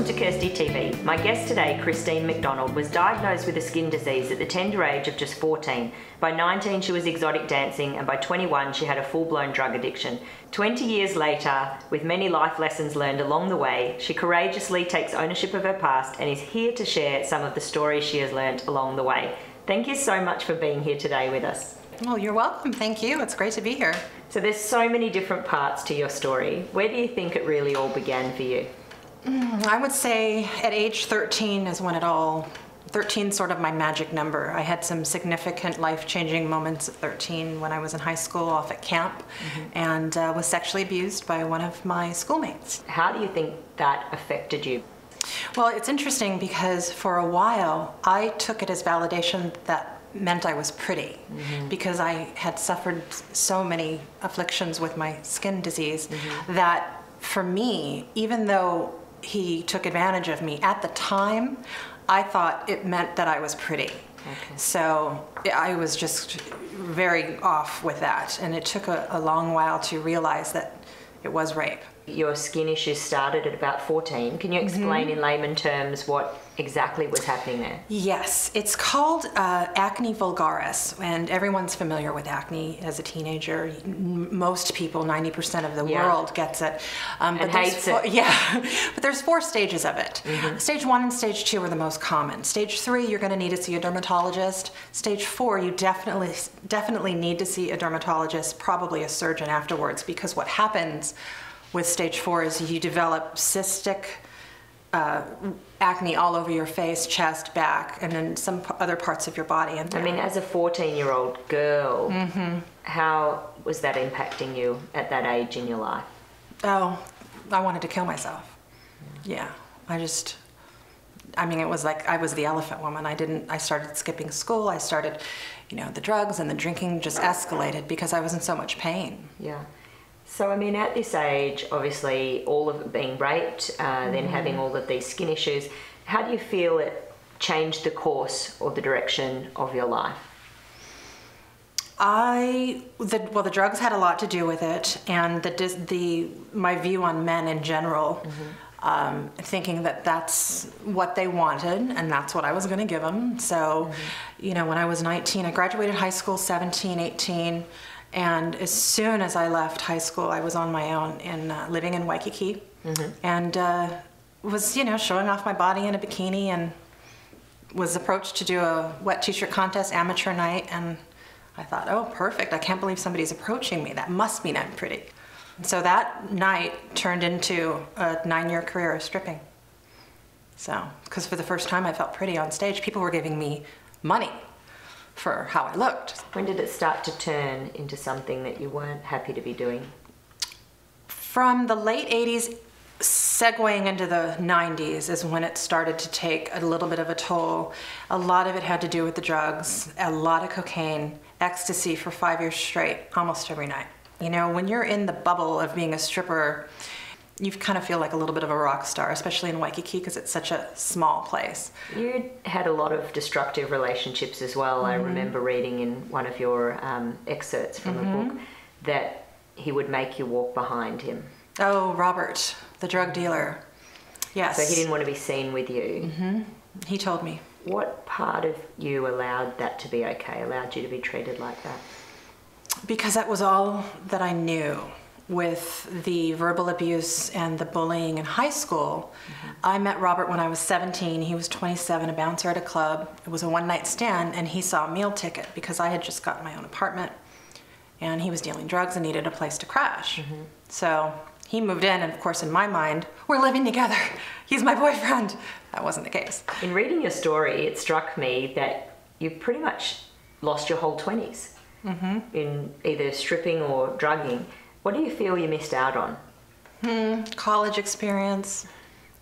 to KirstyTV. My guest today, Christine MacDonald, was diagnosed with a skin disease at the tender age of just 14. By 19, she was exotic dancing, and by 21, she had a full-blown drug addiction. 20 years later, with many life lessons learned along the way, she courageously takes ownership of her past and is here to share some of the stories she has learned along the way. Thank you so much for being here today with us. Well, you're welcome. Thank you. It's great to be here. So there's so many different parts to your story. Where do you think it really all began for you? I would say at age 13 is when 13 is sort of my magic number. I had some significant life-changing moments at 13 when I was in high school off at camp and was sexually abused by one of my schoolmates. How do you think that affected you? Well, it's interesting because for a while I took it as validation that meant I was pretty because I had suffered so many afflictions with my skin disease that for me, even though he took advantage of me at the time, I thought it meant that I was pretty. So I was just very off with that, and it took a long while to realize that it was rape. Your skin issues started at about 14. Can you explain in layman terms what exactly was happening there? Yes, it's called acne vulgaris, and everyone's familiar with acne as a teenager. Most people, 90% of the world gets it. And hates it. Yeah, but there's 4 stages of it. Stage 1 and stage 2 are the most common. Stage 3, you're going to need to see a dermatologist. Stage 4, you definitely need to see a dermatologist, probably a surgeon afterwards, because what happens with stage 4 is you develop cystic acne all over your face, chest, back, and then some other parts of your body. And I mean, as a 14-year-old girl, how was that impacting you at that age in your life? Oh, I wanted to kill myself. Yeah, I mean, it was like I was the elephant woman. I started skipping school. I started, the drugs and the drinking just escalated because I was in so much pain. Yeah. So, I mean, at this age, obviously, all of it being raped, then having all of these skin issues, how do you feel it changed the course or the direction of your life? The drugs had a lot to do with it, and my view on men in general, thinking that that's what they wanted, and that's what I was going to give them. So, when I was 19, I graduated high school, 17, 18, and as soon as I left high school, I was on my own and living in Waikiki, and was, showing off my body in a bikini, and was approached to do a wet t-shirt contest, amateur night, and I thought, oh, perfect. I can't believe somebody's approaching me. That must mean I'm pretty. So that night turned into a 9-year career of stripping. So, because for the first time I felt pretty on stage, people were giving me money for how I looked. When did it start to turn into something that you weren't happy to be doing? From the late 80s, segueing into the 90s is when it started to take a little bit of a toll. A lot of it had to do with the drugs, a lot of cocaine, ecstasy for 5 years straight, almost every night. When you're in the bubble of being a stripper, you kind of feel like a little bit of a rock star, especially in Waikiki because it's such a small place. You had a lot of destructive relationships as well. I remember reading in one of your excerpts from the book that he would make you walk behind him. Oh, Robert, the drug dealer. Yes. So he didn't want to be seen with you. He told me. What part of you allowed that to be okay, allowed you to be treated like that? Because that was all that I knew. With the verbal abuse and the bullying in high school, I met Robert when I was 17. He was 27, a bouncer at a club. It was a one-night stand, and he saw a meal ticket because I had just gotten my own apartment, and he was dealing drugs and needed a place to crash. So he moved in, and of course, in my mind, we're living together. He's my boyfriend. That wasn't the case. In reading your story, it struck me that you pretty much lost your whole 20s in either stripping or drugging. What do you feel you missed out on? College experience.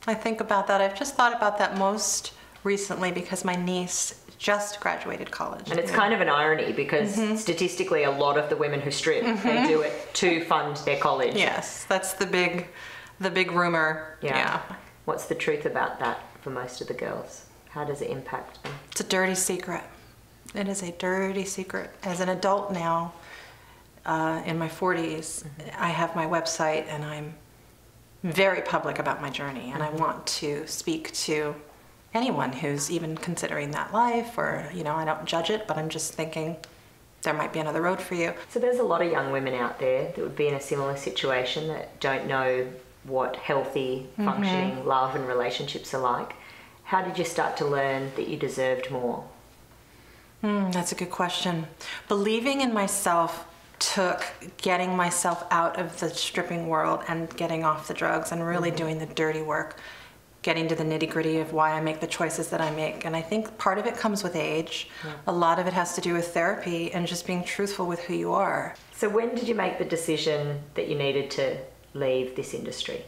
I think about that. I've just thought about that most recently because my niece just graduated college. And it's kind of an irony because statistically a lot of the women who strip, they do it to fund their college. Yes, that's the big rumor. Yeah. What's the truth about that for most of the girls? How does it impact them? It's a dirty secret. It is a dirty secret. As an adult now, in my 40s, I have my website and I'm very public about my journey, and I want to speak to anyone who's even considering that life, or, you know, I don't judge it, but I'm just thinking there might be another road for you. So there's a lot of young women out there that would be in a similar situation that don't know what healthy, functioning love and relationships are like. How did you start to learn that you deserved more? That's a good question. Believing in myself took getting myself out of the stripping world and getting off the drugs and really doing the dirty work, getting to the nitty-gritty of why I make the choices that I make. And I think part of it comes with age. A lot of it has to do with therapy and just being truthful with who you are. So when did you make the decision that you needed to leave this industry?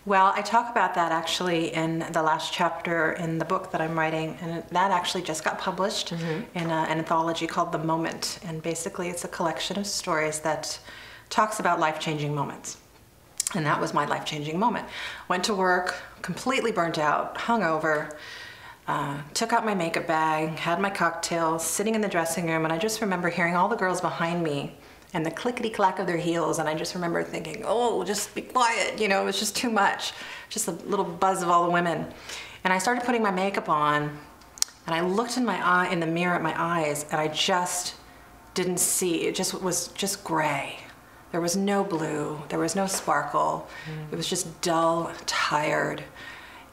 Well, I talk about that actually in the last chapter in the book that I'm writing, and that actually just got published in an anthology called The Moment. And basically it's a collection of stories that talks about life-changing moments. And that was my life-changing moment. Went to work, completely burnt out, hungover, took out my makeup bag, had my cocktail, sitting in the dressing room, and I just remember hearing all the girls behind me and the clickety-clack of their heels, and I just remember thinking, oh, just be quiet, you know, it was just too much. Just a little buzz of all the women. And I started putting my makeup on, and I looked in the mirror at my eyes, and I just didn't see, it just was just gray. There was no blue, there was no sparkle. It was just dull, tired.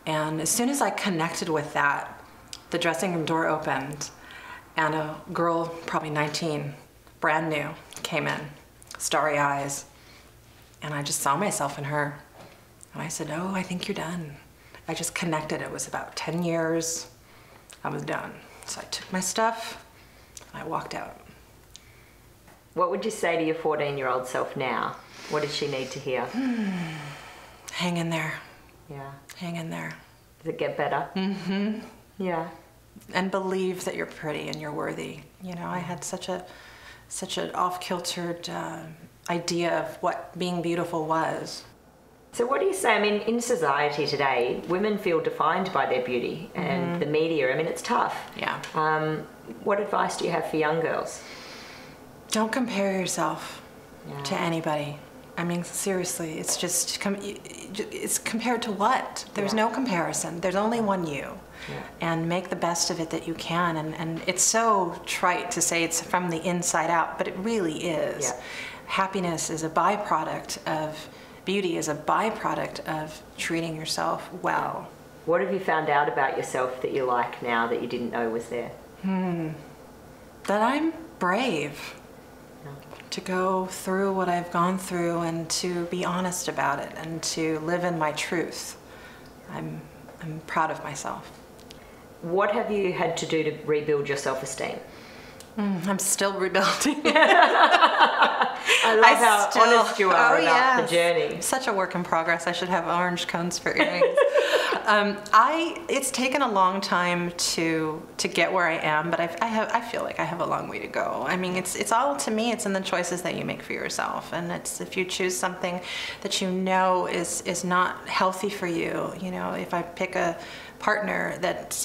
And as soon as I connected with that, the dressing room door opened, and a girl, probably 19, brand new, came in, starry eyes, and I just saw myself in her. And I said, oh, I think you're done. I just connected. It was about 10 years. I was done. So I took my stuff, and I walked out. What would you say to your 14-year-old self now? What does she need to hear? Hang in there. Yeah. Hang in there. Does it get better? Yeah. And believe that you're pretty and you're worthy. You know, I had such an off-kiltered idea of what being beautiful was. So what do you say? I mean, in society today, women feel defined by their beauty, and the media, I mean, it's tough. Yeah. What advice do you have for young girls? Don't compare yourself to anybody. I mean, seriously, it's just, it's compared to what? There's no comparison. There's only one you. And make the best of it that you can. And it's so trite to say it's from the inside out, but it really is. Happiness is a byproduct of, beauty is a byproduct of treating yourself well. What have you found out about yourself that you like now that you didn't know was there? That I'm brave to go through what I've gone through and to be honest about it and to live in my truth. I'm proud of myself. What have you had to do to rebuild your self-esteem? I'm still rebuilding. I love how honest you are about the journey. Such a work in progress. I should have orange cones for earrings. It's taken a long time to get where I am, but I feel like I have a long way to go. I mean, it's all, to me, it's in the choices that you make for yourself. And it's, if you choose something that you know is not healthy for you, you know, if I pick a partner that's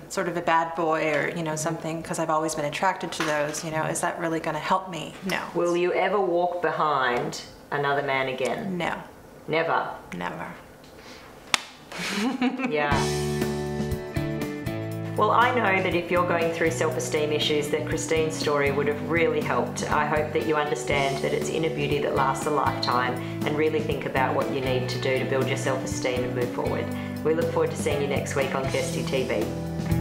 sort of a bad boy or, you know, something, because I've always been attracted to those, you know, is that really going to help me? No. Will you ever walk behind another man again? No. Never? Never. Yeah. Well, I know that if you're going through self-esteem issues, that Christine's story would have really helped. I hope that you understand that it's inner beauty that lasts a lifetime, and really think about what you need to do to build your self-esteem and move forward. We look forward to seeing you next week on KirstyTV.